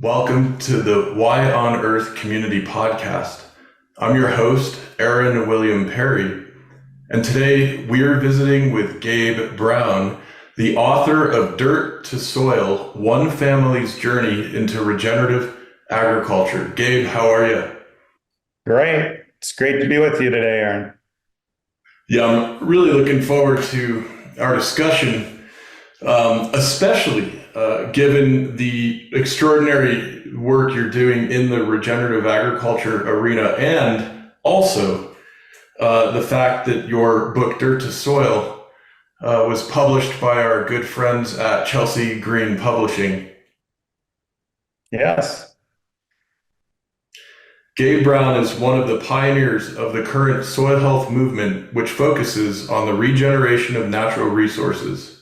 Welcome to the Why on Earth Community Podcast. I'm your host, Aaron William Perry, and today we are visiting with Gabe Brown, the author of Dirt to Soil, One Family's Journey into Regenerative Agriculture. Gabe, how are you? Great. It's great to be with you today, Aaron. Yeah, I'm really looking forward to our discussion, especially given the extraordinary work you're doing in the regenerative agriculture arena, and also the fact that your book, Dirt to Soil, was published by our good friends at Chelsea Green Publishing. Yes. Gabe Brown is one of the pioneers of the current soil health movement, which focuses on the regeneration of natural resources.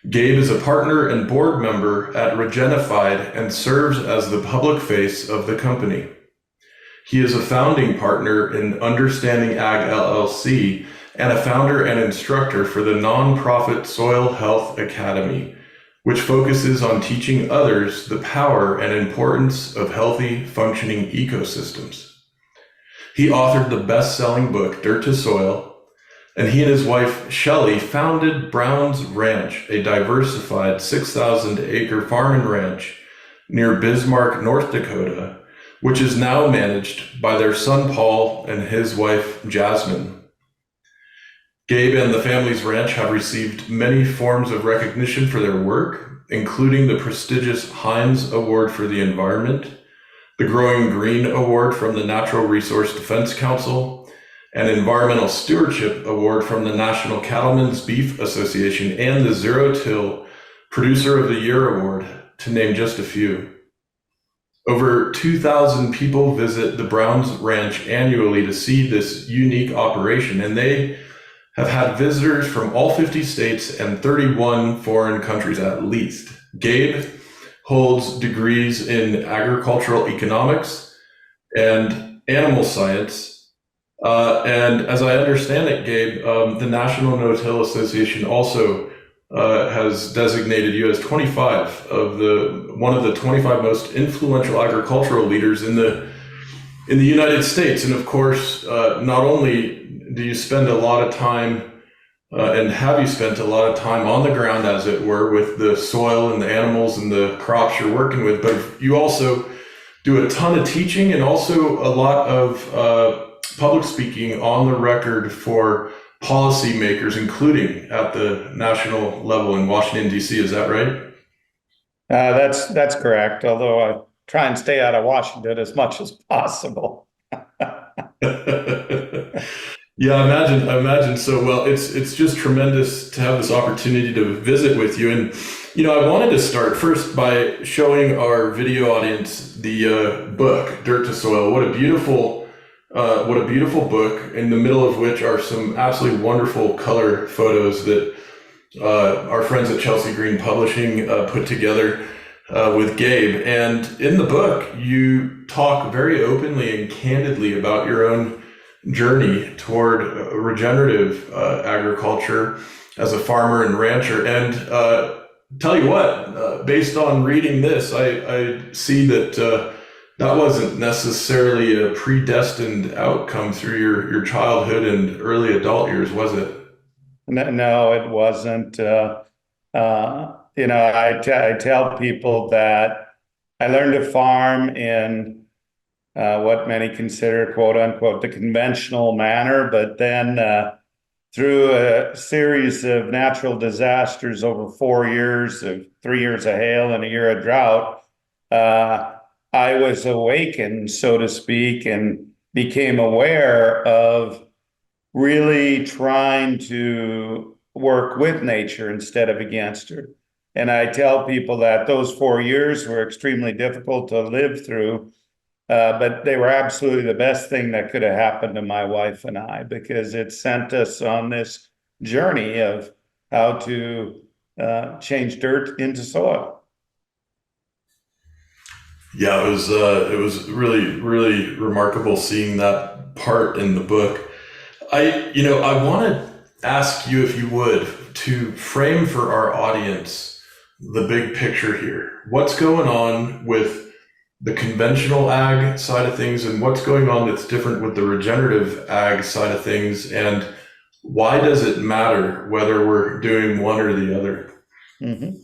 Gabe is a partner and board member at Regenerative and serves as the public face of the company. He is a founding partner in Understanding Ag LLC and a founder and instructor for the nonprofit Soil Health Academy, which focuses on teaching others the power and importance of healthy, functioning ecosystems. He authored the best-selling book, Dirt to Soil, and he and his wife, Shelly, founded Brown's Ranch, a diversified 6,000-acre farm and ranch near Bismarck, North Dakota, which is now managed by their son, Paul, and his wife, Jazmin. Gabe and the family's ranch have received many forms of recognition for their work, including the prestigious Heinz Award for the Environment, the Growing Green Award from the Natural Resource Defense Council, an Environmental Stewardship Award from the National Cattlemen's Beef Association, and the Zero Till Producer of the Year Award, to name just a few. Over 2,000 people visit the Browns Ranch annually to see this unique operation, and they have had visitors from all 50 states and 31 foreign countries at least. Gabe holds degrees in agricultural economics and animal science. And as I understand it, Gabe, the National No-Till Association also has designated you as one of the 25 most influential agricultural leaders in the United States. And of course, not only do you spend a lot of time and have you spent a lot of time on the ground, as it were, with the soil and the animals and the crops you're working with, but you also do a ton of teaching and also a lot of public speaking on the record for policymakers, including at the national level in Washington, D.C. Is that right? That's correct, although I try and stay out of Washington as much as possible. Yeah, I imagine so. Well, it's just tremendous to have this opportunity to visit with you. And, I wanted to start first by showing our video audience the book, Dirt to Soil. What a beautiful book, in the middle of which are some absolutely wonderful color photos that our friends at Chelsea Green Publishing put together with Gabe. And in the book, you talk very openly and candidly about your own journey toward regenerative agriculture as a farmer and rancher. And tell you what, based on reading this, I see that that wasn't necessarily a predestined outcome through your childhood and early adult years, was it? No, it wasn't. I tell people that I learned to farm in what many consider, quote unquote, the conventional manner, but then through a series of natural disasters over 4 years, of 3 years of hail and a year of drought, I was awakened, so to speak, and became aware of really trying to work with nature instead of against her. And I tell people that those 4 years were extremely difficult to live through, but they were absolutely the best thing that could have happened to my wife and I, because it sent us on this journey of how to change dirt into soil. Yeah, it was really, really remarkable seeing that part in the book. I want to ask you, if you would, to frame for our audience the big picture here. What's going on with the conventional ag side of things and what's going on that's different with the regenerative ag side of things, and why does it matter whether we're doing one or the other? Mm-hmm.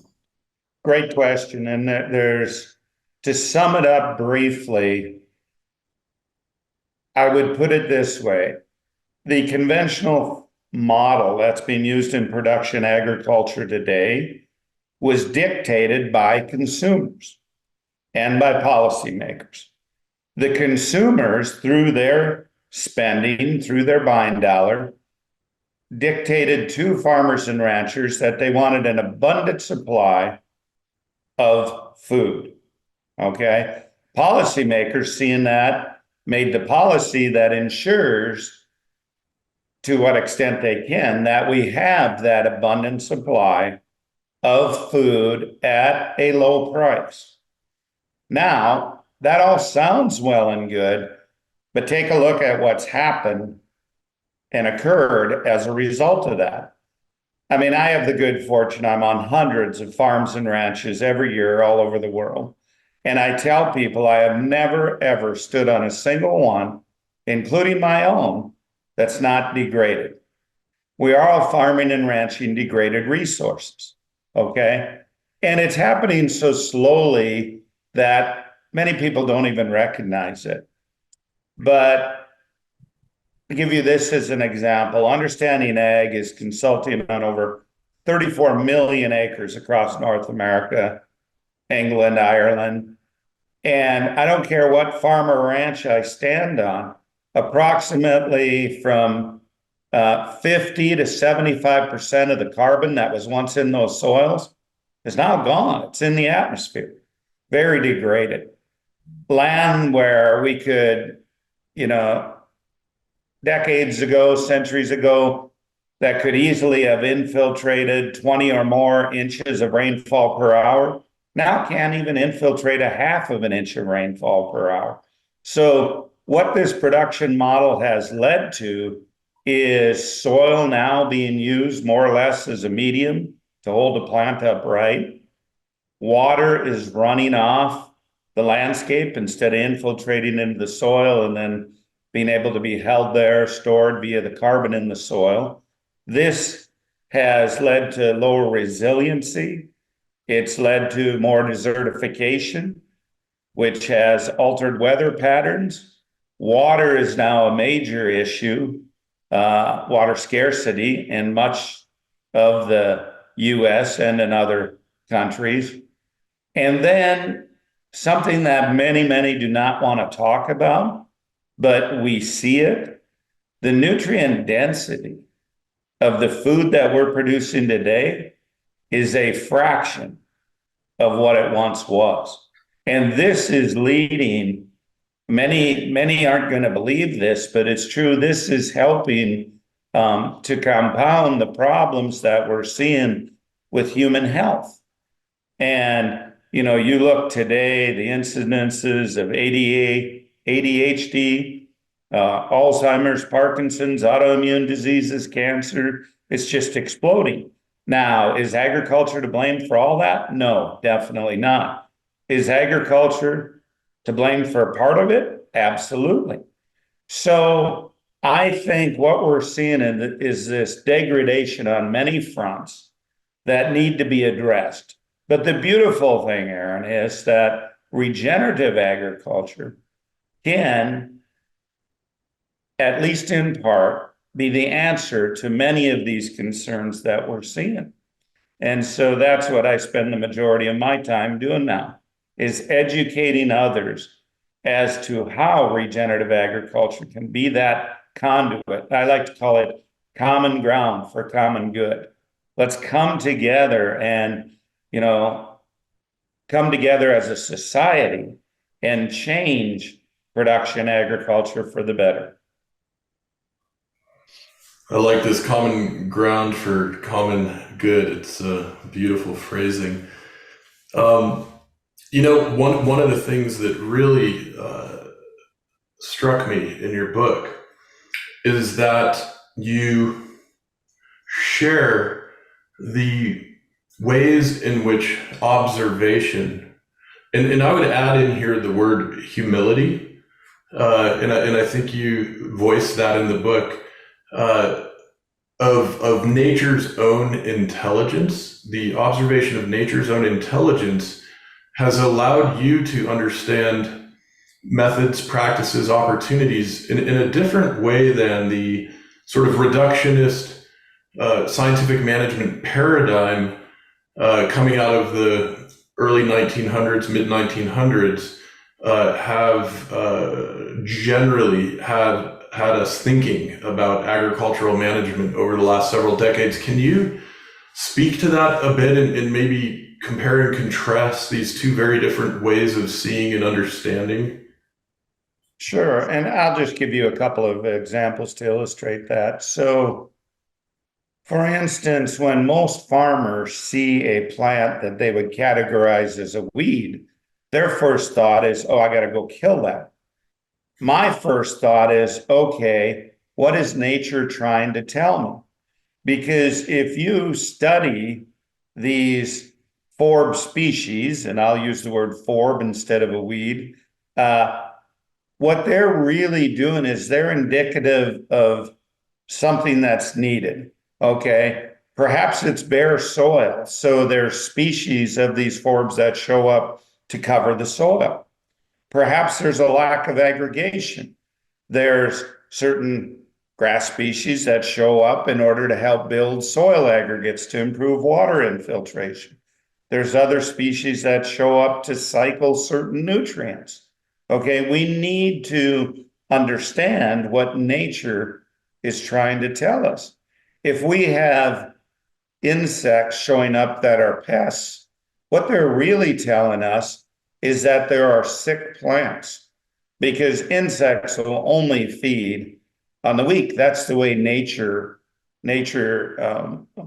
Great question. And to sum it up briefly, I would put it this way. The conventional model that's being used in production agriculture today was dictated by consumers and by policymakers. The consumers, through their spending, through their buying dollar, dictated to farmers and ranchers that they wanted an abundant supply of food. Okay. Policymakers, seeing that, made the policy that ensures, to what extent they can, that we have that abundant supply of food at a low price. Now, that all sounds well and good, but take a look at what's happened and occurred as a result of that. I mean, I have the good fortune, I'm on hundreds of farms and ranches every year all over the world. And I tell people I have never, ever stood on a single one, including my own, that's not degraded. We are all farming and ranching degraded resources, okay? And it's happening so slowly that many people don't even recognize it. But to give you this as an example, Understanding Ag is consulting on over 34 million acres across North America, England, Ireland. And I don't care what farm or ranch I stand on, approximately from 50 to 75% of the carbon that was once in those soils is now gone. It's in the atmosphere, very degraded. Land where we could, decades ago, centuries ago, that could easily have infiltrated 20 or more inches of rainfall per hour, now can't even infiltrate a half of an inch of rainfall per hour. So what this production model has led to is soil now being used more or less as a medium to hold a plant upright. Water is running off the landscape instead of infiltrating into the soil and then being able to be held there, stored via the carbon in the soil. This has led to lower resiliency. It's led to more desertification, which has altered weather patterns. Water is now a major issue, water scarcity in much of the US and in other countries. And then something that many, many do not want to talk about, but we see it, the nutrient density of the food that we're producing today is a fraction of what it once was. And this is leading, many aren't going to believe this, but it's true. This is helping to compound the problems that we're seeing with human health. And, you look today, the incidences of ADHD, Alzheimer's, Parkinson's, autoimmune diseases, cancer, it's just exploding. Now, is agriculture to blame for all that? No, definitely not. Is agriculture to blame for a part of it? Absolutely. So I think what we're seeing is this degradation on many fronts that need to be addressed. But the beautiful thing, Aaron, is that regenerative agriculture can, at least in part, be the answer to many of these concerns that we're seeing. And so that's what I spend the majority of my time doing now, is educating others as to how regenerative agriculture can be that conduit. I like to call it common ground for common good. Let's come together and, come together as a society and change production agriculture for the better. I like this common ground for common good. It's a beautiful phrasing. One of the things that really struck me in your book is that you share the ways in which observation And I would add in here the word humility. And I think you voiced that in the book, of nature's own intelligence. The observation of nature's own intelligence has allowed you to understand methods, practices, opportunities in a different way than the sort of reductionist scientific management paradigm coming out of the early 1900s, mid 1900s, have generally had us thinking about agricultural management over the last several decades. Can you speak to that a bit and maybe compare and contrast these two very different ways of seeing and understanding? Sure. And I'll just give you a couple of examples to illustrate that. So, for instance, when most farmers see a plant that they would categorize as a weed, their first thought is, oh, I got to go kill that. My first thought is, okay, what is nature trying to tell me? Because if you study these forb species, and I'll use the word forb instead of a weed, what they're really doing is they're indicative of something that's needed. Okay. Perhaps it's bare soil. So there's species of these forbs that show up to cover the soil. Perhaps there's a lack of aggregation. There's certain grass species that show up in order to help build soil aggregates to improve water infiltration. There's other species that show up to cycle certain nutrients. Okay, we need to understand what nature is trying to tell us. If we have insects showing up that are pests, what they're really telling us is that there are sick plants, because insects will only feed on the weak. That's the way nature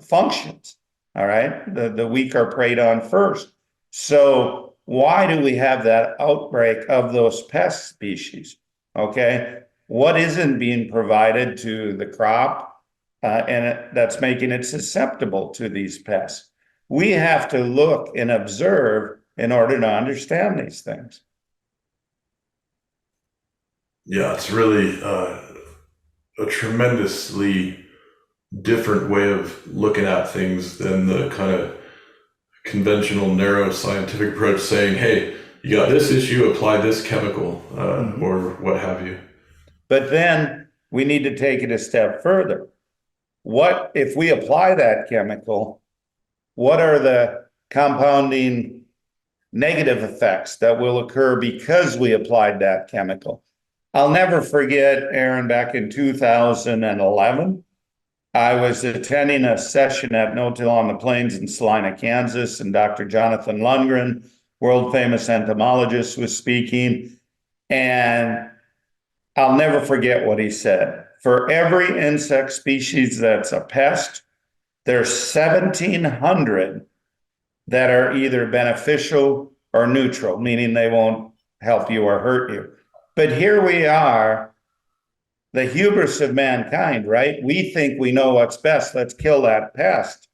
functions. All right, the weak are preyed on first. So why do we have that outbreak of those pest species? Okay, what isn't being provided to the crop, that's making it susceptible to these pests? We have to look and observe in order to understand these things. Yeah, it's really a tremendously different way of looking at things than the kind of conventional narrow scientific approach saying, hey, you got this issue, apply this chemical, or what have you. But then we need to take it a step further. What if we apply that chemical? What are the compounding negative effects that will occur because we applied that chemical? I'll never forget, Aaron, back in 2011, I was attending a session at No Till on the Plains in Salina, Kansas, and Dr. Jonathan Lundgren, world famous entomologist, was speaking. And I'll never forget what he said. For every insect species that's a pest, there's 1,700 that are either beneficial or neutral, meaning they won't help you or hurt you. But here we are, the hubris of mankind, right? We think we know what's best. Let's kill that pest.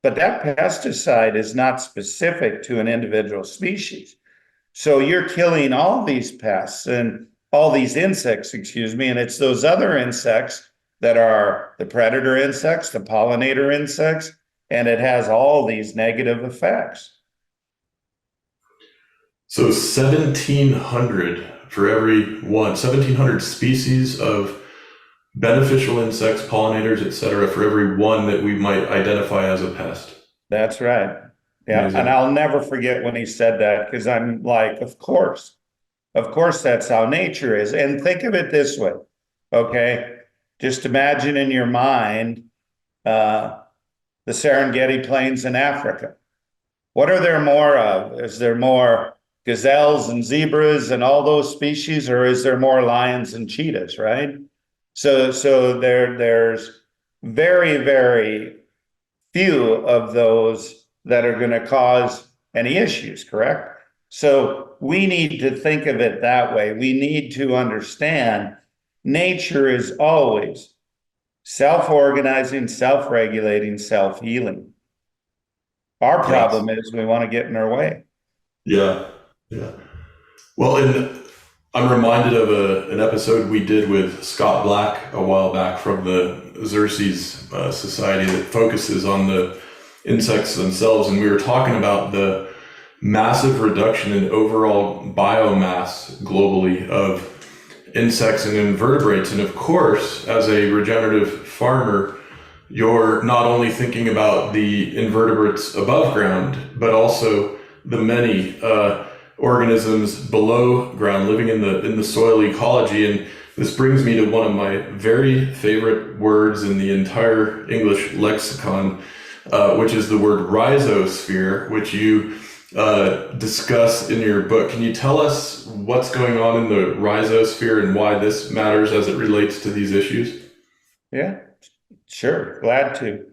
But that pesticide is not specific to an individual species. So you're killing all these pests and all these insects, and it's those other insects that are the predator insects, the pollinator insects, and it has all these negative effects. So 1,700 for every one, 1,700 species of beneficial insects, pollinators, etc., for every one that we might identify as a pest. That's right. Yeah. Amazing. And I'll never forget when he said that, because I'm like, of course, that's how nature is. And think of it this way. Okay. Just imagine in your mind, the Serengeti Plains in Africa. What are there more of? Is there more gazelles and zebras and all those species, or is there more lions and cheetahs, right? So there's very, very few of those that are going to cause any issues, correct? So we need to think of it that way. We need to understand nature is always self-organizing, self-regulating, self-healing. Our problem is we want to get in our way. Yeah. Yeah. Well, and I'm reminded of an episode we did with Scott Black a while back from the Xerces Society that focuses on the insects themselves. And we were talking about the massive reduction in overall biomass globally of insects and invertebrates. And of course, as a regenerative farmer, you're not only thinking about the invertebrates above ground, but also the many organisms below ground living in the soil ecology. And this brings me to one of my very favorite words in the entire English lexicon, which is the word rhizosphere, which you discuss in your book. Can you tell us what's going on in the rhizosphere and why this matters as it relates to these issues? Yeah, sure. Glad to.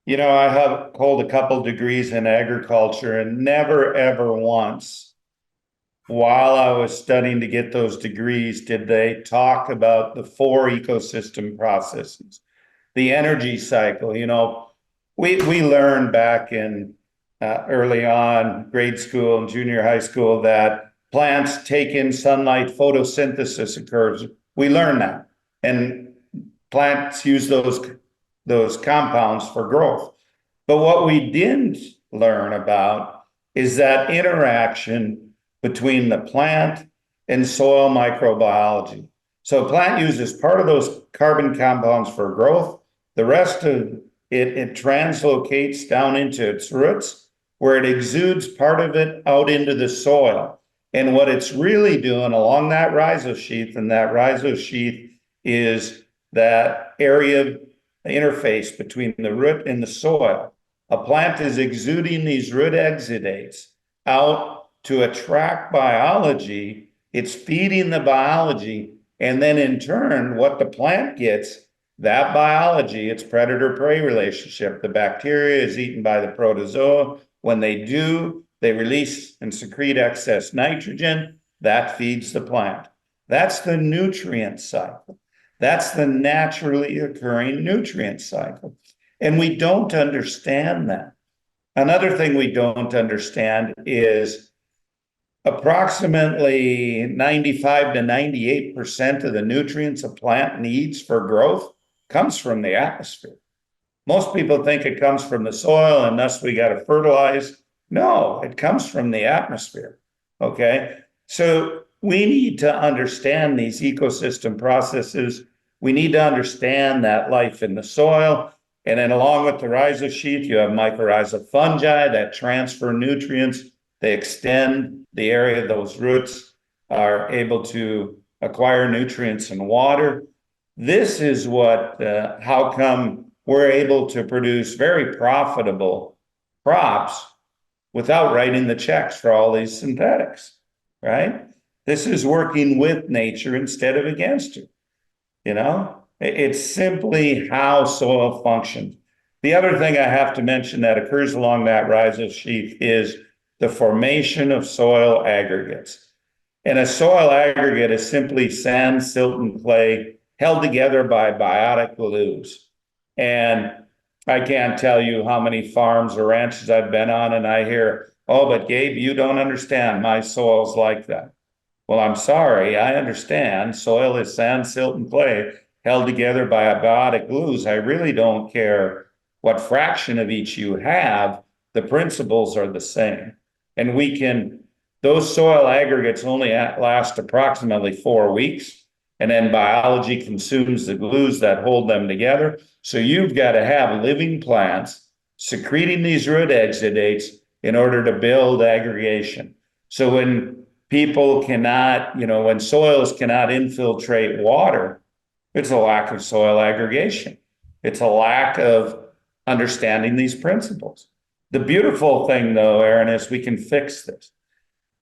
You know, I hold a couple degrees in agriculture, and never, ever once while I was studying to get those degrees did they talk about the 4 ecosystem processes, the energy cycle. You know, we learned back in early on grade school and junior high school that plants take in sunlight, photosynthesis occurs. We learned that, and plants use those compounds for growth. But what we didn't learn about is that interaction between the plant and soil microbiology. So a plant uses part of those carbon compounds for growth. The rest of it translocates down into its roots, where it exudes part of it out into the soil. And what it's really doing along that rhizosheath, and that rhizosheath is that area interface between the root and the soil. A plant is exuding these root exudates out to attract biology. It's feeding the biology, and then in turn, what the plant gets, that biology, its predator-prey relationship, the bacteria is eaten by the protozoa. When they do, they release and secrete excess nitrogen. That feeds the plant. That's the nutrient cycle. That's the naturally occurring nutrient cycle. And we don't understand that. Another thing we don't understand is approximately 95 to 98% of the nutrients a plant needs for growth comes from the atmosphere. Most people think it comes from the soil and thus we got to fertilize. No, it comes from the atmosphere. Okay. So we need to understand these ecosystem processes. We need to understand that life in the soil. And then along with the rhizosheath, you have mycorrhizal fungi that transfer nutrients. They extend the area those roots are able to acquire nutrients and water. This is how come we're able to produce very profitable crops without writing the checks for all these synthetics, right? This is working with nature instead of against her. You know, it's simply how soil functions. The other thing I have to mention that occurs along that rhizosheath is the formation of soil aggregates. And a soil aggregate is simply sand, silt, and clay held together by biotic glues. And I can't tell you how many farms or ranches I've been on, and I hear, oh, but Gabe, you don't understand. My soil's like that. Well, I'm sorry, I understand. Soil is sand, silt, and clay held together by biotic glues. I really don't care what fraction of each you have. The principles are the same. And those soil aggregates only last approximately 4 weeks. And then biology consumes the glues that hold them together. So you've got to have living plants secreting these root exudates in order to build aggregation. So when people cannot, when soils cannot infiltrate water, it's a lack of soil aggregation. It's a lack of understanding these principles. The beautiful thing, though, Aaron, is we can fix this.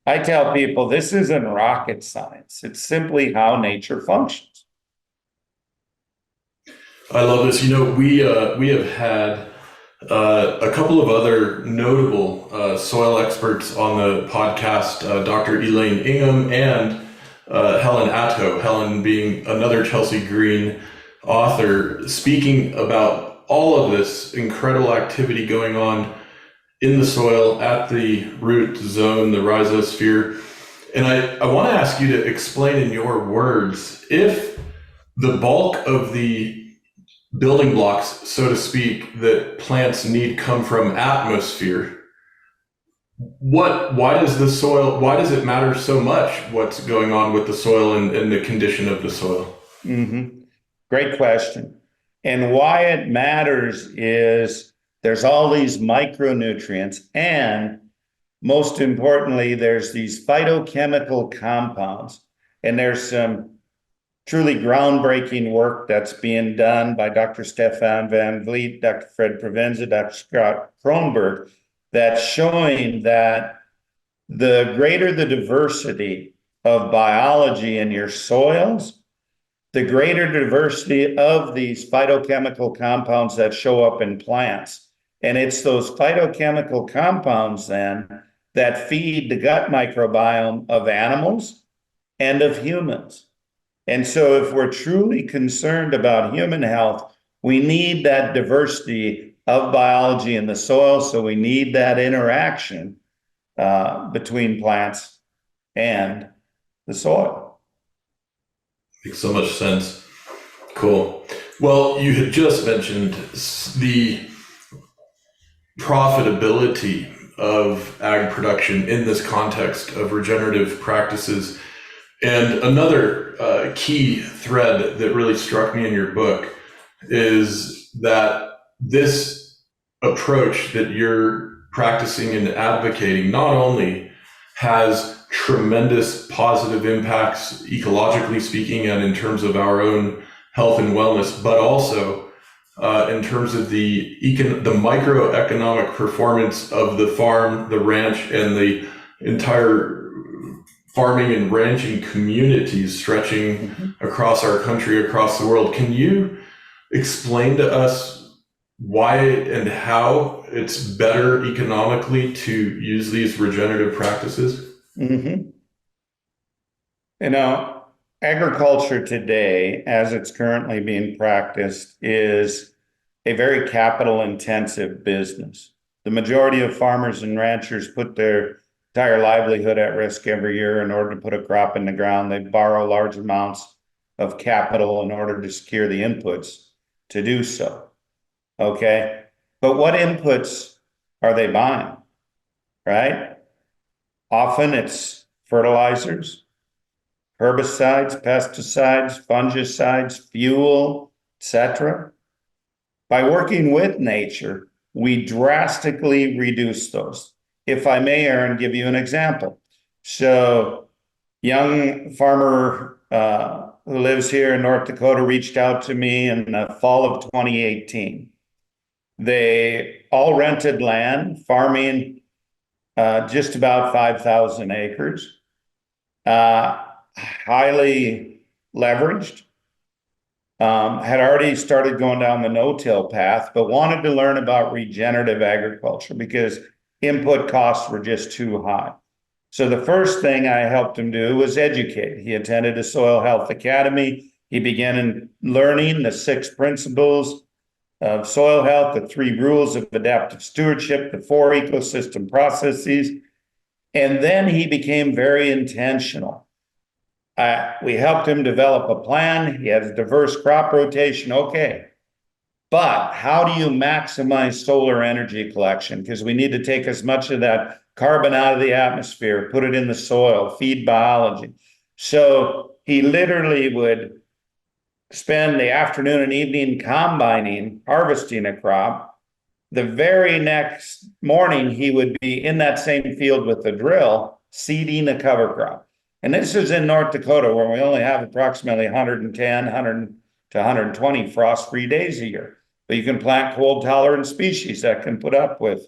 I tell people this isn't rocket science. It's simply how nature functions. I love this. We have had a couple of other notable soil experts on the podcast, Dr. Elaine Ingham and Helen Atto, Helen being another Chelsea Green author, speaking about all of this incredible activity going on in the soil at the root zone, the rhizosphere. And I want to ask you to explain in your words, if the bulk of the building blocks, so to speak, that plants need come from atmosphere, why does it matter so much what's going on with the soil and the condition of the soil? Mm-hmm. Great question. And why it matters is there's all these micronutrients, and most importantly, there's these phytochemical compounds. And there's some truly groundbreaking work that's being done by Dr. Stefan Van Vliet, Dr. Fred Provenza, Dr. Scott Kronberg, that's showing that the greater the diversity of biology in your soils, the greater diversity of these phytochemical compounds that show up in plants. And it's those phytochemical compounds then that feed the gut microbiome of animals and of humans. And so if we're truly concerned about human health, we need that diversity of biology in the soil. So we need that interaction between plants and the soil. Makes so much sense. Cool. Well, you had just mentioned the profitability of ag production in this context of regenerative practices. And another key thread that really struck me in your book is that this approach that you're practicing and advocating not only has tremendous positive impacts ecologically speaking and in terms of our own health and wellness, but also in terms of the microeconomic performance of the farm, the ranch, and the entire farming and ranching communities stretching across our country, across the world. Can you explain to us why and how it's better economically to use these regenerative practices? Mm-hmm. You know, agriculture today, as it's currently being practiced, is a very capital intensive business. The majority of farmers and ranchers put their entire livelihood at risk every year in order to put a crop in the ground. They borrow large amounts of capital in order to secure the inputs to do so. Okay. But what inputs are they buying? Right? Often it's fertilizers, herbicides, pesticides, fungicides, fuel, etc. By working with nature, we drastically reduce those. If I may, Aaron, give you an example. So, young farmer who lives here in North Dakota reached out to me in the fall of 2018. They all rented land, farming just about 5,000 acres, highly leveraged, had already started going down the no-till path, but wanted to learn about regenerative agriculture because input costs were just too high. So the first thing I helped him do was educate. He attended a soil health academy. He began learning the 6 principles of soil health, the 3 rules of adaptive stewardship, the 4 ecosystem processes. And then he became very intentional. We helped him develop a plan. He has diverse crop rotation. Okay. But how do you maximize solar energy collection? Because we need to take as much of that carbon out of the atmosphere, put it in the soil, feed biology. So he literally would spend the afternoon and evening combining, harvesting a crop. The very next morning, he would be in that same field with the drill, seeding a cover crop. And this is in North Dakota, where we only have approximately 110, 100 to 120 frost-free days a year. But you can plant cold-tolerant species that can put up with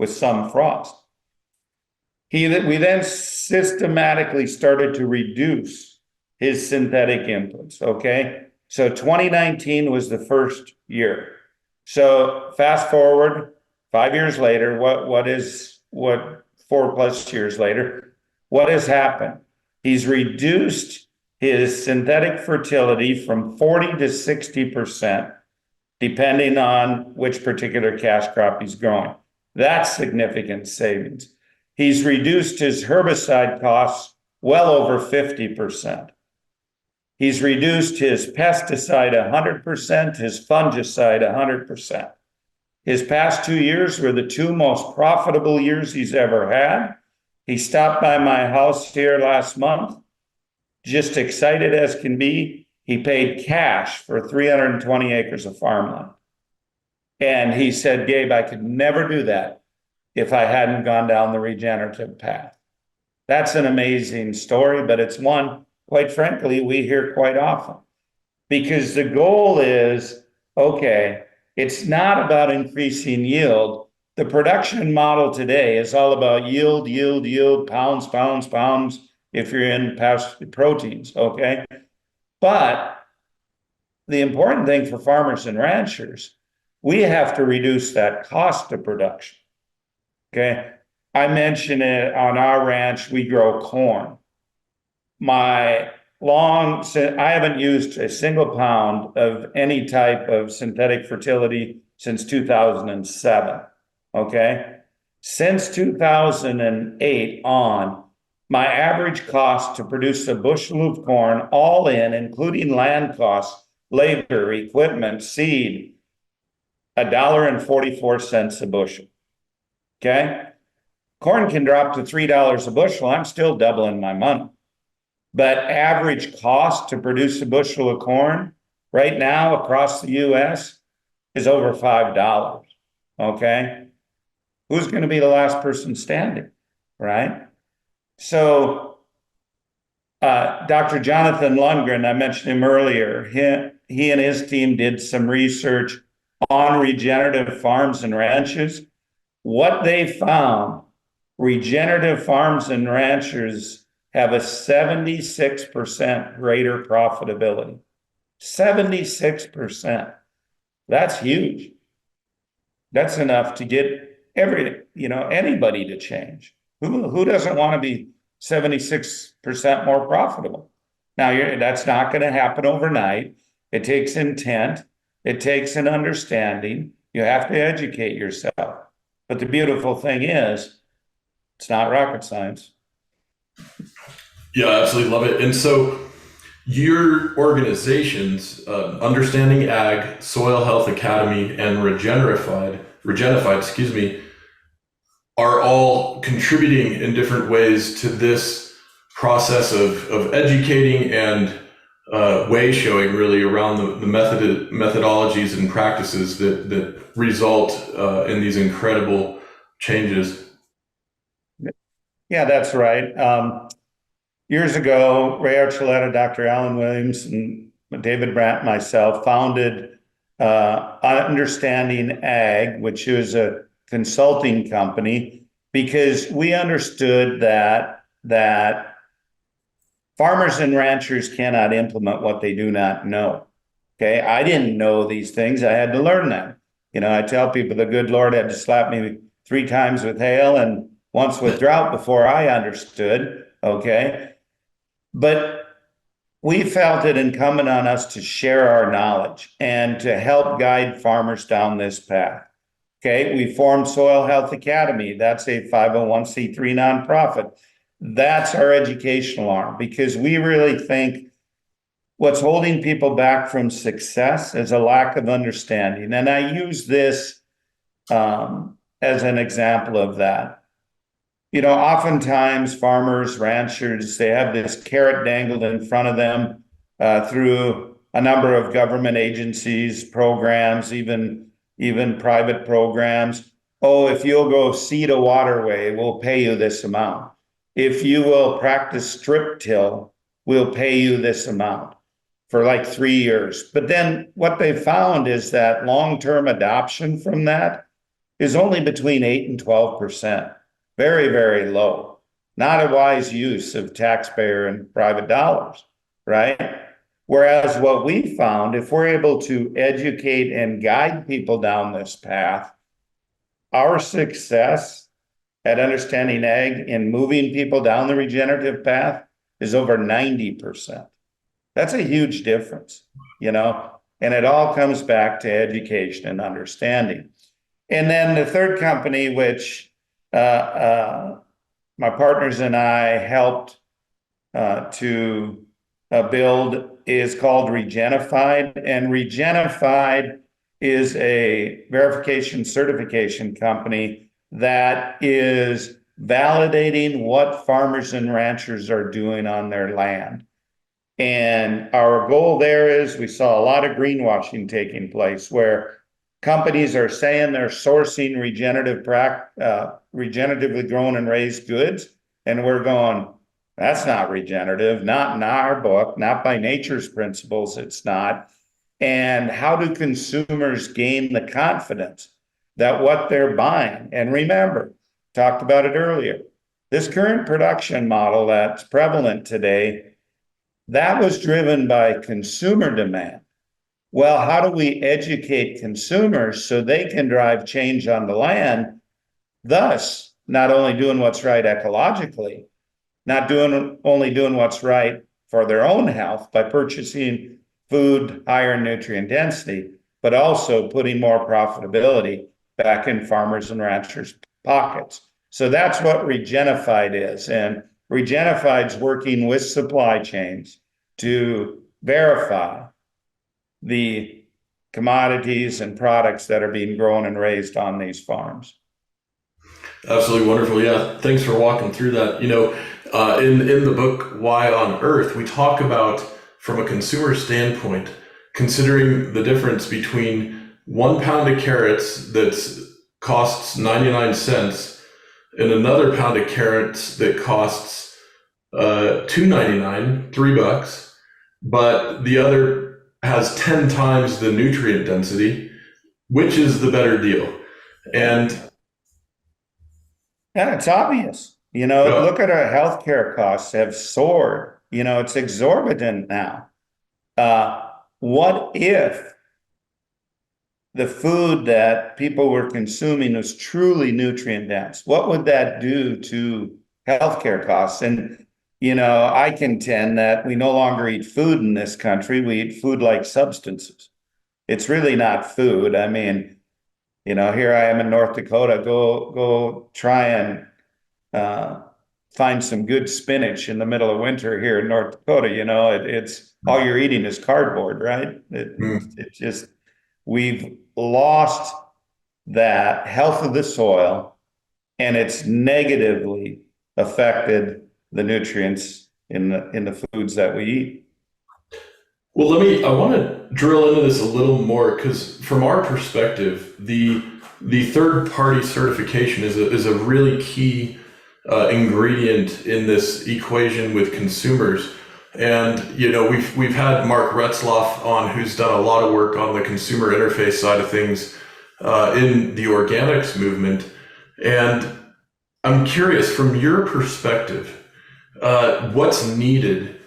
some frost. We then systematically started to reduce his synthetic inputs, okay? So 2019 was the first year. So fast forward 5 years later, 4+ years later, what has happened? He's reduced his synthetic fertility from 40 to 60%, depending on which particular cash crop he's growing. That's significant savings. He's reduced his herbicide costs well over 50%. He's reduced his pesticide 100%, his fungicide 100%. His past 2 years were the two most profitable years he's ever had. He stopped by my house here last month, just excited as can be. He paid cash for 320 acres of farmland. And he said, Gabe, I could never do that if I hadn't gone down the regenerative path. That's an amazing story, but it's one, quite frankly, we hear quite often. Because the goal is, okay, it's not about increasing yield. The production model today is all about yield, yield, yield, pounds, pounds, pounds, if you're in past proteins, okay? But the important thing for farmers and ranchers, we have to reduce that cost of production, okay? I mentioned it on our ranch, we grow corn. I haven't used a single pound of any type of synthetic fertility since 2007, okay? Since 2008 on, my average cost to produce a bushel of corn, all in, including land costs, labor, equipment, seed, $1.44 a bushel, okay? Corn can drop to $3 a bushel, I'm still doubling my money. But average cost to produce a bushel of corn right now across the US is over $5, okay? Who's going to be the last person standing, right? So Dr. Jonathan Lundgren, I mentioned him earlier, he and his team did some research on regenerative farms and ranches. What they found, regenerative farms and ranchers have a 76% greater profitability. 76%. That's huge. That's enough to get anybody to change. Who doesn't want to be 76% more profitable? Now, that's not going to happen overnight. It takes intent. It takes an understanding. You have to educate yourself. But the beautiful thing is, it's not rocket science. Yeah, I absolutely love it. And so your organizations, Understanding Ag, Soil Health Academy, and Regenerative, are all contributing in different ways to this process of educating and way showing really around the methodologies and practices that result in these incredible changes. Yeah, that's right. Years ago, Ray Archuleta, Dr. Alan Williams, and David Brandt, myself, founded Understanding Ag, which is a consulting company, because we understood that farmers and ranchers cannot implement what they do not know. Okay, I didn't know these things. I had to learn them. I tell people the good Lord had to slap me 3 times with hail and once with drought before I understood. Okay. But we felt it incumbent on us to share our knowledge and to help guide farmers down this path. Okay, we formed Soil Health Academy. That's a 501c3 nonprofit. That's our educational arm, because we really think what's holding people back from success is a lack of understanding. And I use this as an example of that. Oftentimes farmers, ranchers, they have this carrot dangled in front of them through a number of government agencies, programs, even private programs. Oh, if you'll go seed a waterway, we'll pay you this amount. If you will practice strip till, we'll pay you this amount for like 3 years. But then what they found is that long-term adoption from that is only between 8 and 12%. Very, very low. Not a wise use of taxpayer and private dollars, right? Whereas what we found, if we're able to educate and guide people down this path, our success at Understanding Ag in moving people down the regenerative path is over 90%. That's a huge difference, and it all comes back to education and understanding. And then the third company, which my partners and I helped to build, is called Regenerative. And Regenerative is a verification certification company that is validating what farmers and ranchers are doing on their land. And our goal there is, we saw a lot of greenwashing taking place where companies are saying they're sourcing regeneratively grown and raised goods. And we're going, that's not regenerative, not in our book, not by nature's principles, it's not. And how do consumers gain the confidence that what they're buying? And remember, talked about it earlier, this current production model that's prevalent today, that was driven by consumer demand. Well, how do we educate consumers so they can drive change on the land, thus not only doing what's right ecologically, not only doing what's right for their own health by purchasing food higher in nutrient density, but also putting more profitability back in farmers and ranchers' pockets. So that's what Regenerative is. And Regenerative's working with supply chains to verify the commodities and products that are being grown and raised on these farms. Absolutely wonderful. Yeah, thanks for walking through that. In the book Why on Earth, we talk about, from a consumer standpoint, considering the difference between 1 pound of carrots that costs 99 cents and another pound of carrots that costs $2.99, $3, but the other has 10 times the nutrient density. Which is the better deal? And yeah, it's obvious. Look at our healthcare costs have soared. It's exorbitant now. What if the food that people were consuming was truly nutrient dense? What would that do to healthcare costs? And, I contend that we no longer eat food in this country. We eat food-like substances. It's really not food. I mean, here I am in North Dakota. Go try and find some good spinach in the middle of winter here in North Dakota. It's all you're eating is cardboard, right? It just, we've lost that health of the soil, and it's negatively affected the nutrients in the foods that we eat. Well, I want to drill into this a little more, because from our perspective, the third party certification is a really key ingredient in this equation with consumers. And we've had Mark Retzloff on, who's done a lot of work on the consumer interface side of things in the organics movement. And I'm curious, from your perspective, what's needed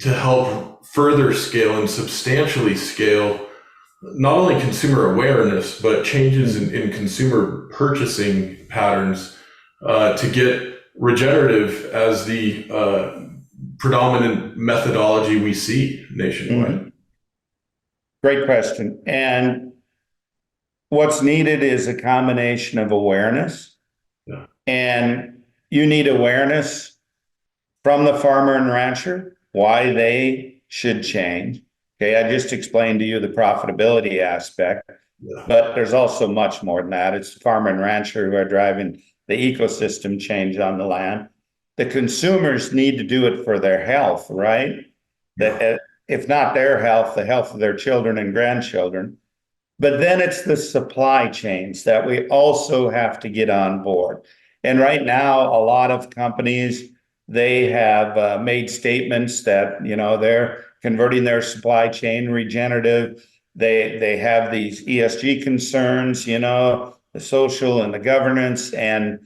to help further scale and substantially scale not only consumer awareness, but changes in consumer purchasing patterns to get regenerative as the predominant methodology we see nationwide? Mm-hmm. Great question. And what's needed is a combination of awareness. Yeah. And you need awareness from the farmer and rancher, why they should change. Okay, I just explained to you the profitability aspect, but there's also much more than that. It's the farmer and rancher who are driving the ecosystem change on the land. The consumers need to do it for their health, right? That if not their health, the health of their children and grandchildren. But then it's the supply chains that we also have to get on board. And right now, a lot of companies, they have made statements that, they're converting their supply chain regenerative. They have these ESG concerns, the social and the governance. And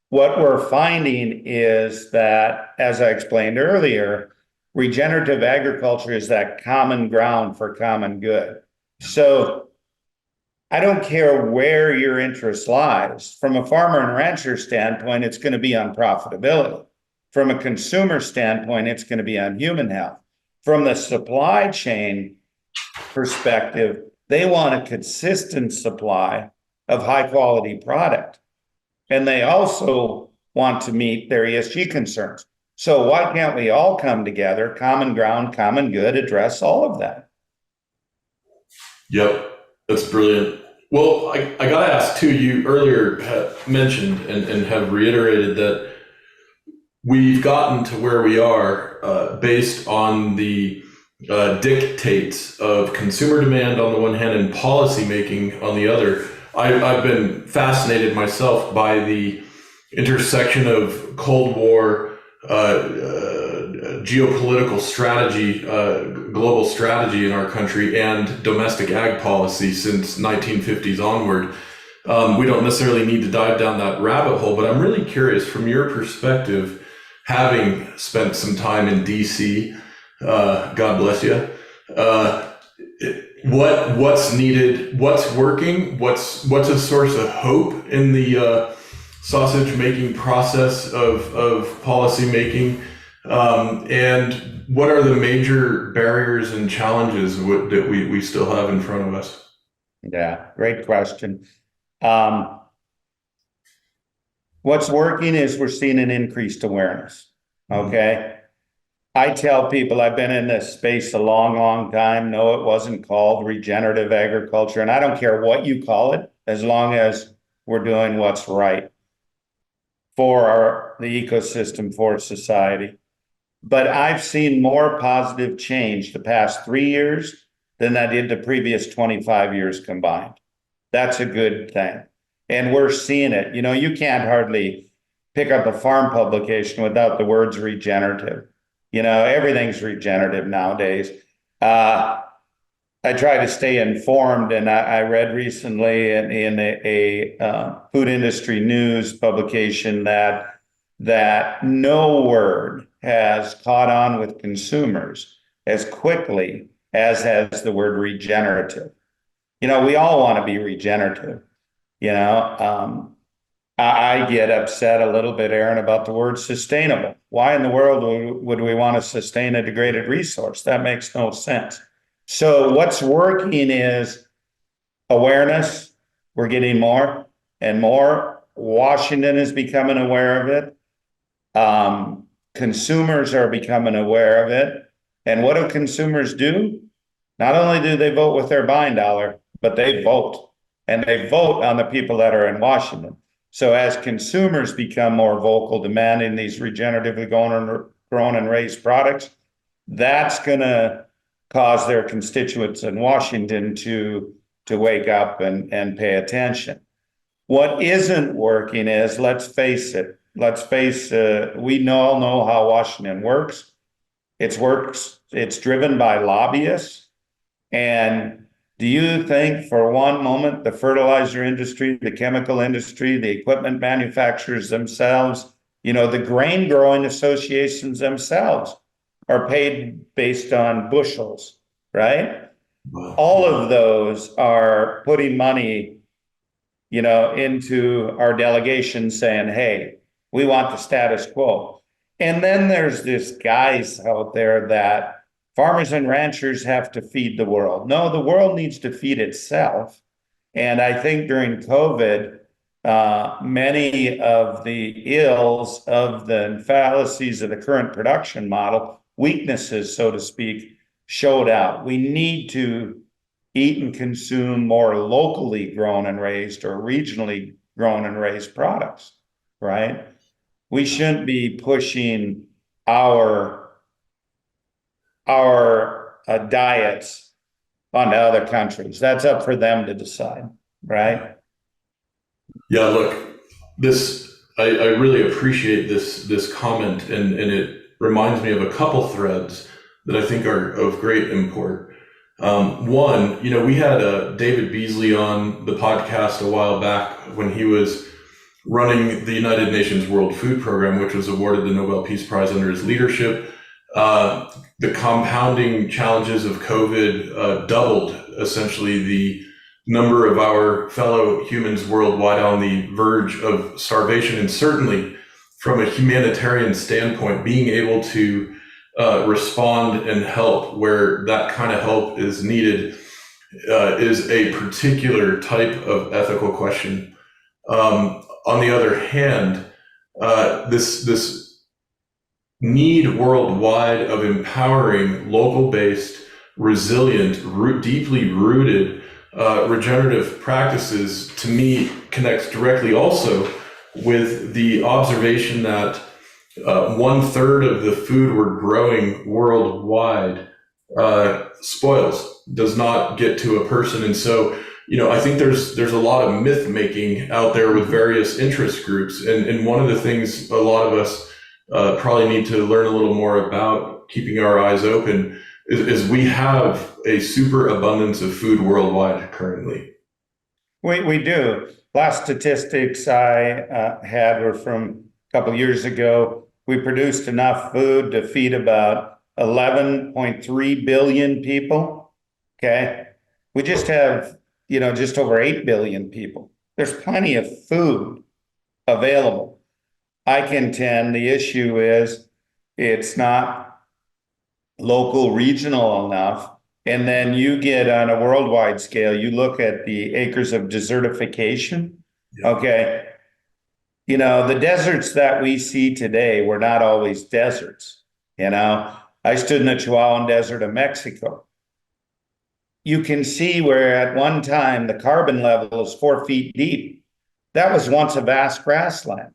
what we're finding is that, as I explained earlier, regenerative agriculture is that common ground for common good. So I don't care where your interest lies. From a farmer and rancher standpoint, it's going to be on profitability. From a consumer standpoint, it's going to be on human health. From the supply chain perspective, they want a consistent supply of high quality product. And they also want to meet their ESG concerns. So why can't we all come together, common ground, common good, address all of that? Yep, that's brilliant. Well, I got to ask too, you earlier had mentioned and have reiterated that we've gotten to where we are based on the dictates of consumer demand on the one hand and policy making on the other. I've been fascinated myself by the intersection of Cold War, geopolitical strategy, global strategy in our country, and domestic ag policy since 1950s onward. We don't necessarily need to dive down that rabbit hole, but I'm really curious from your perspective, having spent some time in DC, God bless you, what's needed, what's working, what's a source of hope in the sausage making process of policy making, and what are the major barriers and challenges that we still have in front of us? Yeah, great question. What's working is we're seeing an increased awareness. Okay. I tell people I've been in this space a long time. No, it wasn't called regenerative agriculture. And I don't care what you call it, as long as we're doing what's right for the ecosystem, for society. But I've seen more positive change the past 3 years than I did the previous 25 years combined. That's a good thing. And we're seeing it. You know, you can't hardly pick up a farm publication without the words regenerative. You know, everything's regenerative nowadays. I try to stay informed, and I read recently in a food industry news publication that no word has caught on with consumers as quickly as has the word regenerative. You know, we all want to be regenerative. You know, I get upset a little bit, Aaron, about the word sustainable. Why in the world would we want to sustain a degraded resource? That makes no sense. So what's working is awareness. We're getting more and more. Washington is becoming aware of it. Consumers are becoming aware of it. And what do consumers do? Not only do they vote with their buying dollar, but they vote. And they vote on the people that are in Washington. So as consumers become more vocal, demanding these regeneratively grown and raised products, that's going to cause their constituents in Washington to wake up and pay attention. What isn't working is, let's face it, we all know how Washington works. It's driven by lobbyists. And do you think for one moment the fertilizer industry, the chemical industry, the equipment manufacturers themselves, you know, the grain growing associations themselves are paid based on bushels, right? All of those are putting money, you know, into our delegation saying, hey, we want the status quo. And then there's this guys out there that farmers and ranchers have to feed the world. No, the world needs to feed itself. And I think during COVID, many of the ills of the fallacies of the current production model, weaknesses, so to speak, showed out. We need to eat and consume more locally grown and raised or regionally grown and raised products, right? We shouldn't be pushing our diets onto other countries. That's up for them to decide, right? Yeah, look, I really appreciate this comment, and it reminds me of a couple threads that I think are of great import. One, you know, we had David Beasley on the podcast a while back when he was running the United Nations World Food Program, which was awarded the Nobel Peace Prize under his leadership. The compounding challenges of COVID doubled essentially the number of our fellow humans worldwide on the verge of starvation. And certainly from a humanitarian standpoint, being able to respond and help where that kind of help is needed is a particular type of ethical question. On the other hand, this need worldwide of empowering local-based, resilient, deeply rooted regenerative practices, to me, connects directly also with the observation that 1/3 of the food we're growing worldwide spoils, does not get to a person. And so, I think there's a lot of myth making out there with various interest groups. And one of the things a lot of us probably need to learn a little more about, keeping our eyes open, is we have a super abundance of food worldwide currently. We do. Last statistics I had were from a couple of years ago. We produced enough food to feed about 11.3 billion people. Okay. We just have, just over 8 billion people. There's plenty of food available. I contend the issue is it's not local, regional enough. And then you get on a worldwide scale, you look at the acres of desertification. Yeah. Okay. The deserts that we see today were not always deserts. I stood in the Chihuahuan Desert of Mexico. You can see where at one time the carbon level is 4 feet deep. That was once a vast grassland.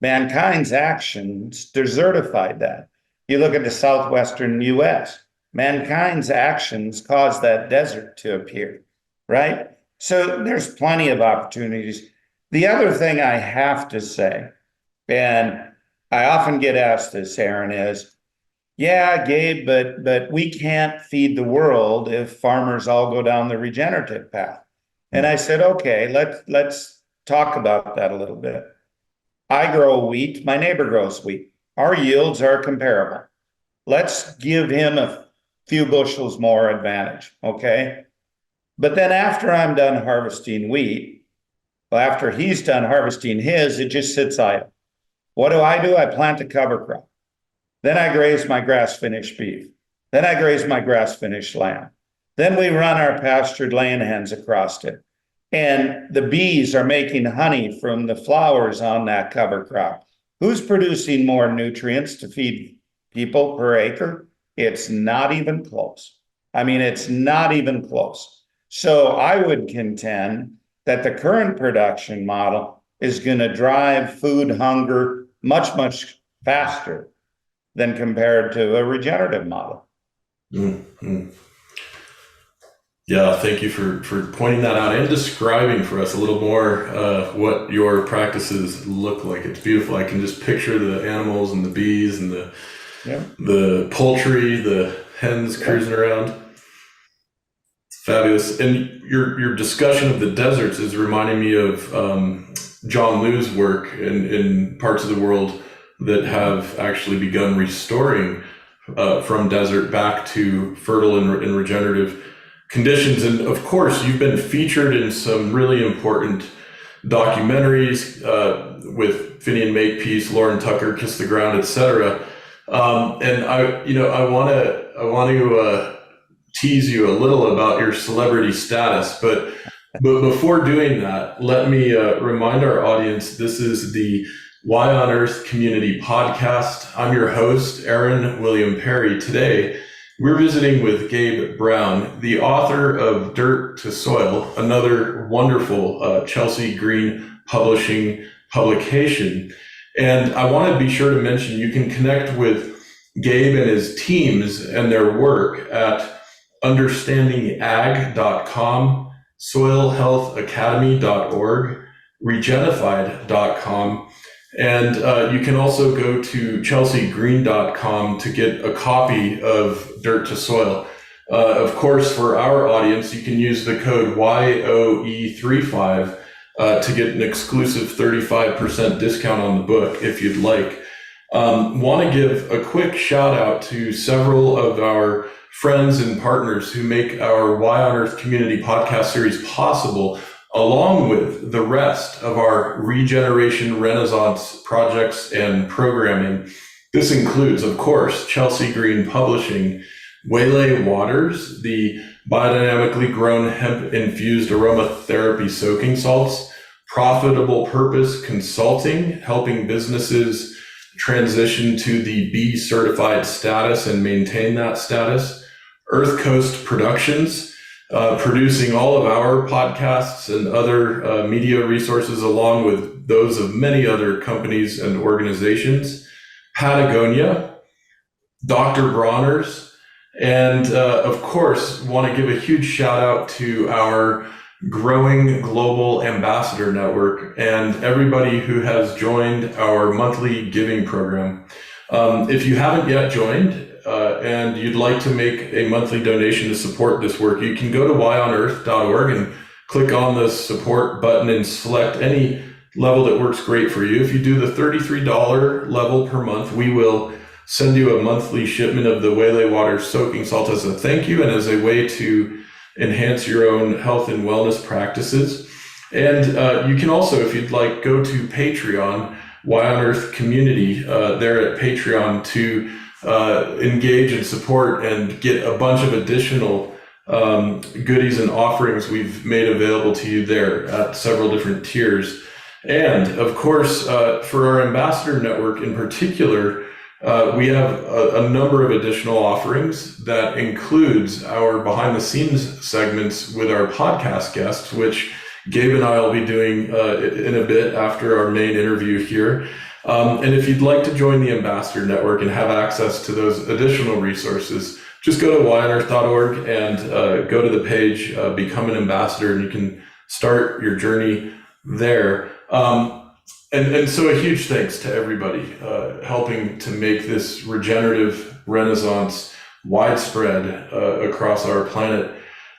Mankind's actions desertified that. You look at the southwestern US, mankind's actions caused that desert to appear, right? So there's plenty of opportunities. The other thing I have to say, and I often get asked this, Aaron, is, yeah, Gabe, but we can't feed the world if farmers all go down the regenerative path. And I said, okay, let's talk about that a little bit. I grow wheat, my neighbor grows wheat. Our yields are comparable. Let's give him a few bushels more advantage, okay? But then after I'm done harvesting wheat, after he's done harvesting his, it just sits idle. What do? I plant a cover crop. Then I graze my grass-finished beef. Then I graze my grass-finished lamb. Then we run our pastured laying hens across it. And the bees are making honey from the flowers on that cover crop. Who's producing more nutrients to feed people per acre? It's not even close. It's not even close. So I would contend that the current production model is going to drive food hunger much, much faster than compared to a regenerative model. Mm-hmm. Yeah, thank you for pointing that out and describing for us a little more what your practices look like. It's beautiful. I can just picture the animals and the bees and the poultry, the hens cruising around. Fabulous. And your discussion of the deserts is reminding me of John Liu's work in parts of the world that have actually begun restoring from desert back to fertile and regenerative conditions. And of course, you've been featured in some really important documentaries with Finian Makepeace, Lauren Tucker, Kiss the Ground, etc. And I want to tease you a little about your celebrity status, but before doing that, let me remind our audience, this is the Why on Earth Community Podcast. I'm your host, Aaron William Perry. Today, we're visiting with Gabe Brown, the author of Dirt to Soil, another wonderful Chelsea Green Publishing publication. And I want to be sure to mention, you can connect with Gabe and his teams and their work at understandingag.com, soilhealthacademy.org, regenerative.com, and you can also go to chelseagreen.com to get a copy of Dirt to Soil. Of course, for our audience, you can use the code YOE35 to get an exclusive 35% discount on the book if you'd like. Want to give a quick shout out to several of our friends and partners who make our Why on Earth Community Podcast series possible, along with the rest of our Regeneration Renaissance projects and programming. This includes, of course, Chelsea Green Publishing, Waylay Waters, the biodynamically grown hemp-infused aromatherapy soaking salts, profitable purpose consulting, helping businesses transition to the B certified status and maintain that status, Earth Coast Productions, producing all of our podcasts and other media resources along with those of many other companies and organizations, Patagonia, Dr. Bronner's, and of course, want to give a huge shout out to our growing global ambassador network and everybody who has joined our monthly giving program. If you haven't yet joined and you'd like to make a monthly donation to support this work, you can go to whyonearth.org and click on the support button and select any level that works great for you. If you do the $33 level per month, we will send you a monthly shipment of the Waylay Water soaking salt as a thank you and as a way to enhance your own health and wellness practices. And you can also, if you'd like, go to Patreon, Why on Earth community there at Patreon to engage and support and get a bunch of additional goodies and offerings we've made available to you there at several different tiers. And of course, for our ambassador network in particular, we have a number of additional offerings that includes our behind the scenes segments with our podcast guests, which Gabe and I will be doing in a bit after our main interview here. And if you'd like to join the ambassador network and have access to those additional resources, just go to whyonearth.org and go to the page, become an ambassador, and you can start your journey there. And so a huge thanks to everybody helping to make this regenerative renaissance widespread across our planet.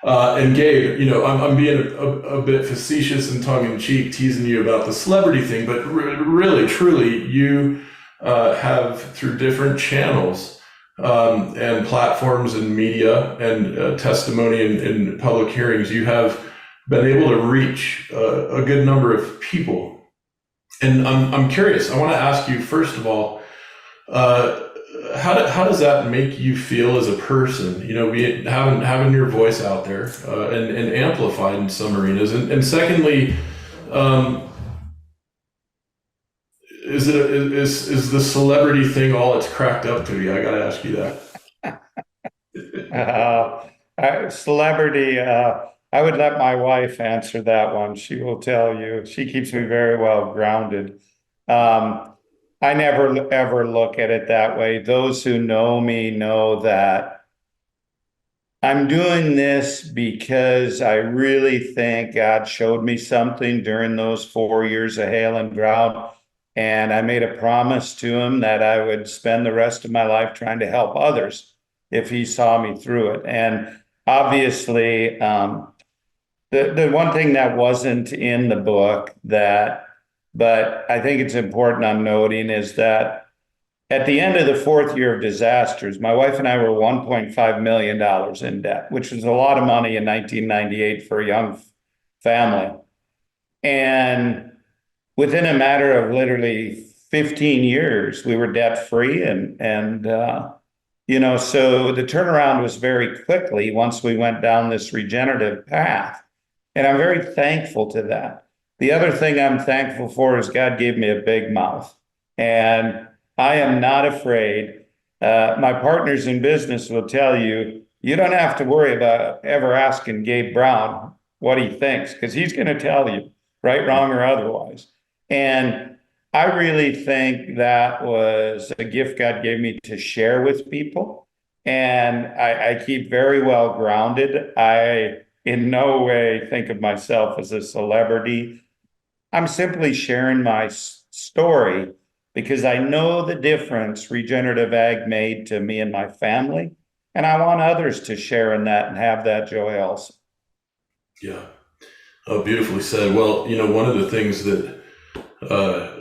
And Gabe, I'm being a bit facetious and tongue-in-cheek, teasing you about the celebrity thing, but really, truly, you have, through different channels and platforms and media and testimony in public hearings, you have been able to reach a good number of people. And I'm curious. I want to ask you, first of all, how does that make you feel as a person? Having your voice out there and amplified in some arenas. And secondly, is the celebrity thing all it's cracked up to be? I got to ask you that. Celebrity. I would let my wife answer that one. She will tell you. She keeps me very well grounded. I never ever look at it that way. Those who know me know that I'm doing this because I really think God showed me something during those 4 years of hail and drought. And I made a promise to him that I would spend the rest of my life trying to help others if he saw me through it. And obviously, the one thing that wasn't in the book but I think it's important I'm noting is that at the end of the fourth year of disasters, my wife and I were $1.5 million in debt, which was a lot of money in 1998 for a young family. And within a matter of literally 15 years, we were debt free. So the turnaround was very quickly once we went down this regenerative path. And I'm very thankful to that. The other thing I'm thankful for is God gave me a big mouth. And I am not afraid. My partners in business will tell you, you don't have to worry about ever asking Gabe Brown what he thinks, because he's going to tell you, right, wrong, or otherwise. And I really think that was a gift God gave me to share with people. And I keep very well grounded. I in no way think of myself as a celebrity. I'm simply sharing my story because I know the difference regenerative ag made to me and my family. And I want others to share in that and have that joy also. Yeah. Oh, beautifully said. Well, one of the things that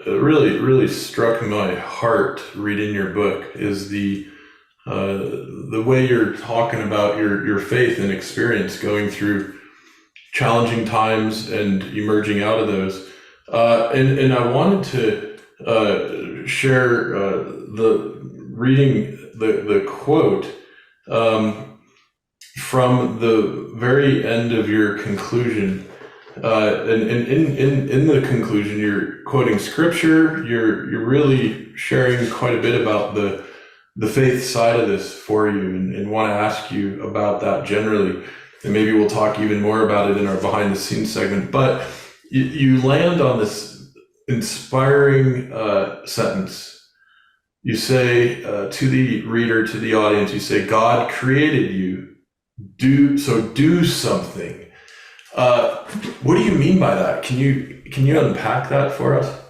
really struck my heart reading your book is the way you're talking about your faith and experience going through challenging times and emerging out of those. And I wanted to share reading the quote from the very end of your conclusion. And in the conclusion, you're quoting scripture. You're really sharing quite a bit about the faith side of this for you, and want to ask you about that generally. And maybe we'll talk even more about it in our behind the scenes segment. But you land on this inspiring sentence. You say to the reader, to the audience, you say, God created you. Do something. What do you mean by that? Can you unpack that for us?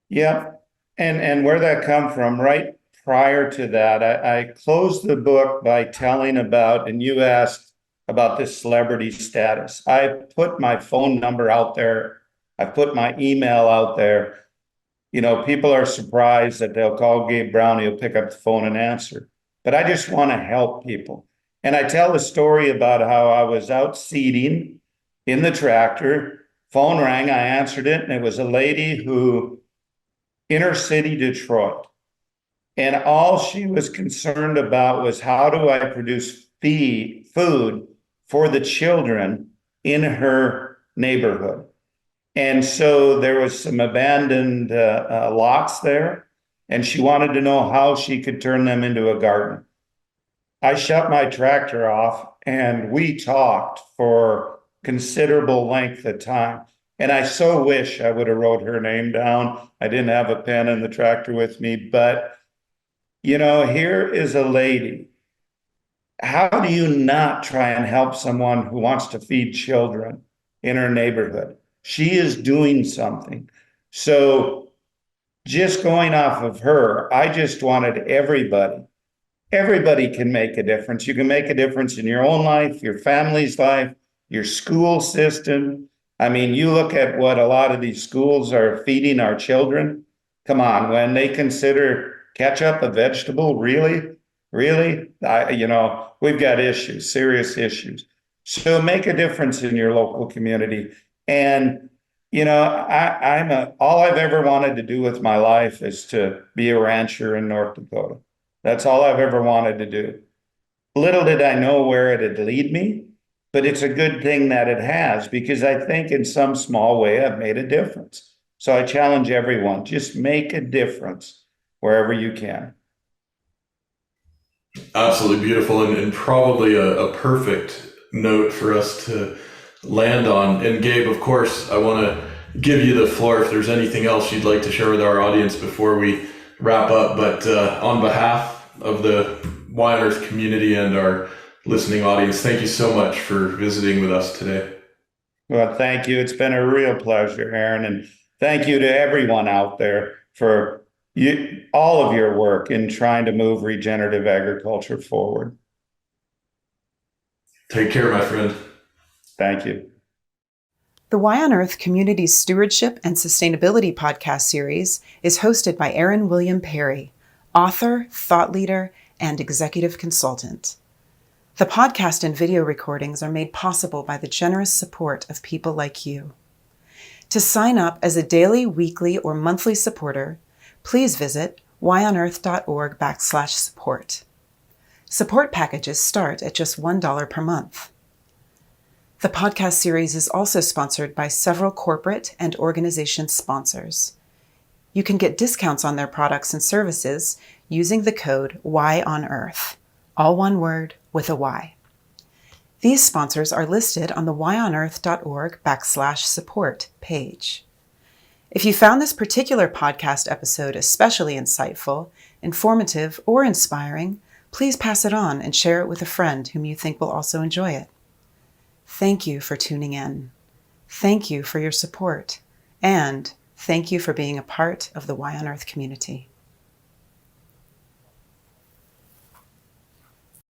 Yeah. And where that come from, right prior to that, I closed the book by telling about, and you asked about this celebrity status. I put my phone number out there. I put my email out there. People are surprised that they'll call Gabe Brown, he'll pick up the phone and answer. But I just want to help people. And I tell the story about how I was out seeding in the tractor, phone rang, I answered it, and it was a lady who, inner city Detroit. And all she was concerned about was, how do I produce food for the children in her neighborhood? And so there was some abandoned lots there, and she wanted to know how she could turn them into a garden. I shut my tractor off, and we talked for considerable length of time. And I so wish I would have wrote her name down. I didn't have a pen in the tractor with me, but here is a lady. How do you not try and help someone who wants to feed children in her neighborhood? She is doing something. So just going off of her, I just wanted everybody can make a difference. You can make a difference in your own life, your family's life, your school system. I mean, you look at what a lot of these schools are feeding our children. Come on, when they consider ketchup a vegetable, really? We've got issues, serious issues. So make a difference in your local community. And, all I've ever wanted to do with my life is to be a rancher in North Dakota. That's all I've ever wanted to do. Little did I know where it'd lead me, but it's a good thing that it has, because I think in some small way I've made a difference. So I challenge everyone, just make a difference wherever you can. Absolutely beautiful, and probably a perfect note for us to land on. And Gabe, of course, I want to give you the floor if there's anything else you'd like to share with our audience before we wrap up. But on behalf of the Y on Earth community and our listening audience, thank you so much for visiting with us today. Well, thank you. It's been a real pleasure, Aaron. And thank you to everyone out there for all of your work in trying to move regenerative agriculture forward. Take care, my friend. Thank you. The Y on Earth Community Stewardship and Sustainability podcast series is hosted by Aaron William Perry, author, thought leader, and executive consultant. The podcast and video recordings are made possible by the generous support of people like you. To sign up as a daily, weekly, or monthly supporter, please visit yonearth.org/support. Support packages start at just $1 per month. The podcast series is also sponsored by several corporate and organization sponsors. You can get discounts on their products and services using the code YONEARTH, all one word with a Y. These sponsors are listed on the yonearth.org/support page. If you found this particular podcast episode especially insightful, informative, or inspiring, please pass it on and share it with a friend whom you think will also enjoy it. Thank you for tuning in. Thank you for your support. And thank you for being a part of the Y on Earth community.